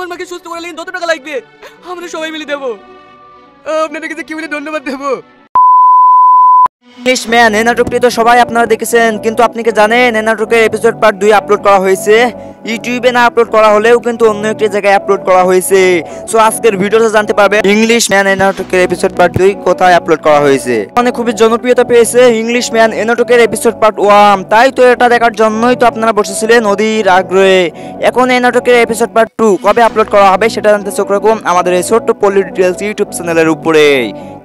আমার মাকে সুস্থ করে যত টাকা লাগবে আমরা সবাই মিলে দেবো। আপনাদের কাছে কি বলে ধন্যবাদ দেবো? ইংলিশ ম্যান এই নাটকটি তো সবাই আপনারা দেখেছেন, কিন্তু আপনি কি জানেন এই নাটকের এপিসোড পার্ট 2 আপলোড করা হয়েছে? ইউটিউবে না আপলোড করা হলেও কিন্তু অন্য একটি জায়গায় আপলোড করা হয়েছে। সো আজকের ভিডিওতে জানতে পারবেন ইংলিশ ম্যান এই নাটকের এপিসোড পার্ট 2 কোথায় আপলোড করা হয়েছে। মানে খুবই জনপ্রিয়তা পেয়েছে ইংলিশ ম্যান এই নাটকের এপিসোড পার্ট 1, তাই তো এটা দেখার জন্যই তো আপনারা বসেছিলেন অধীর আগ্রহে। এখন এই নাটকের এপিসোড পার্ট 2 কবে আপলোড করা হবে সেটা জানতে চোখ রাখুন আমাদের এই ছোট্ট পল্লী ডিটেলস ইউটিউব চ্যানেলের উপরে,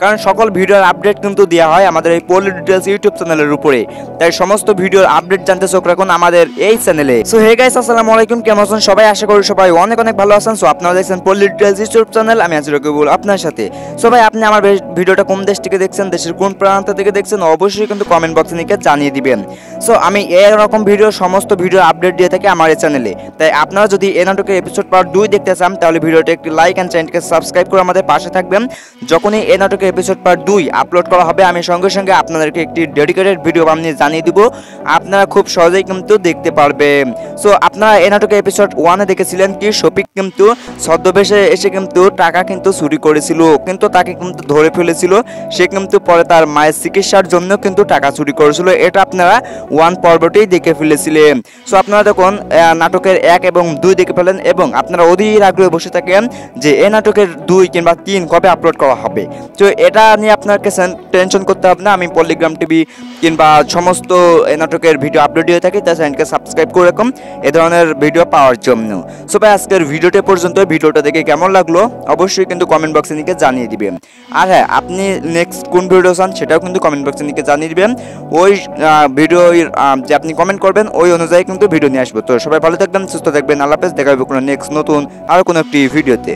কারণ সকল ভিডিওর আপডেট কিন্তু দেওয়া হয় আমাদের এই পল্লী ডিটেলস ইউটিউব চ্যানেলের উপরে। তাই সমস্ত ভিডিওর আপডেট জানতে চোখ রাখুন আমাদের এই চ্যানেলে। সো হে গাইস, আসসালামু আলাইকুম, কেমন আছেন সবাই? আশা করি সবাই অনেক অনেক ভালো আছেন। সো আপনারা দেখছেন পল্লী ডিটেলস ইউটিউব চ্যানেল, আমি আছি রকিবুল আপনার সাথে। সো ভাই, আপনি আমার ভিডিওটা কোন দেশ থেকে দেখছেন, দেশের কোন প্রান্ত থেকে দেখছেন অবশ্যই কিন্তু কমেন্ট বক্সে লিখে জানিয়ে দিবেন। সো আমি এরকম সমস্ত ভিডিও আপডেট দিয়ে থাকি আমার এই চ্যানেলে। তাই আপনারা যদি এই নাটকের এপিসোড পার্ট 2 দেখতে চান তাহলে ভিডিওটা একটি লাইক এন্ড চ্যানেলকে সাবস্ক্রাইব করে আমাদের পাশে থাকবেন। যখনই এই নাটকের এপিসোড পার্ট 2 আপলোড করা হবে আমি সঙ্গে সঙ্গে আপনাদেরকে একটি ডেডিকেটেড ভিডিও বানিয়ে জানিয়ে দিব, আপনারা খুব সহজেই কিন্তু দেখতে পারবেন। সো আপনারা এই নাটকের এপিসোড 1 এ দেখেছিলেন কি শফিক কিন্তু ছদ্মবেশে এসে কিন্তু টাকা কিন্তু চুরি করেছিল, কিন্তু তাকে কিন্তু ধরে ফেলেছিল। সে কিন্তু পরে তার মায়ের চিকিৎসার জন্য কিন্তু টাকা চুরি করেছিল। এটা আপনারা 1 পর্বতেই দেখে ফেলেছিলেন। সো আপনারা দেখুন নাটকের 1 এবং 2 দেখে ফেলেন এবং আপনারা অধীর আগ্রহে বসে থাকেন যে এই নাটকের 2 কিংবা 3 কবে আপলোড করা হবে। তো এটা নিয়ে আপনাকে টেনশন করতে হবে না, আমি পল্লিগ্রাম টিভি কিংবা সমস্ত এই নাটকের ভিডিও আপলোড দিয়ে থাকি, তাই চ্যানেলকে সাবস্ক্রাইব করে রাখুন এ ধরনের ভিডিও পাওয়ার জন্য। সো ভাই, আজকের ভিডিওটা পর্যন্ত। ভিডিওটা দেখে কেমন লাগলো অবশ্যই কিন্তু কমেন্ট বক্সে লিখে জানিয়ে দিবেন। আর হ্যাঁ, আপনি নেক্সট কোন ভিডিও চান সেটাও কিন্তু কমেন্ট বক্সে লিখে জানিয়ে দিবেন। ওই ভিডিও যে আপনি কমেন্ট করবেন ওই অনুযায়ী কিন্তু ভিডিও নিয়ে আসবো। তো সবাই ভালো থাকবেন, সুস্থ থাকবেন, আল্লাহ হাফেজ। দেখা হবে কোনো নেক্সট নতুন আর কোনো একটি ভিডিওতে।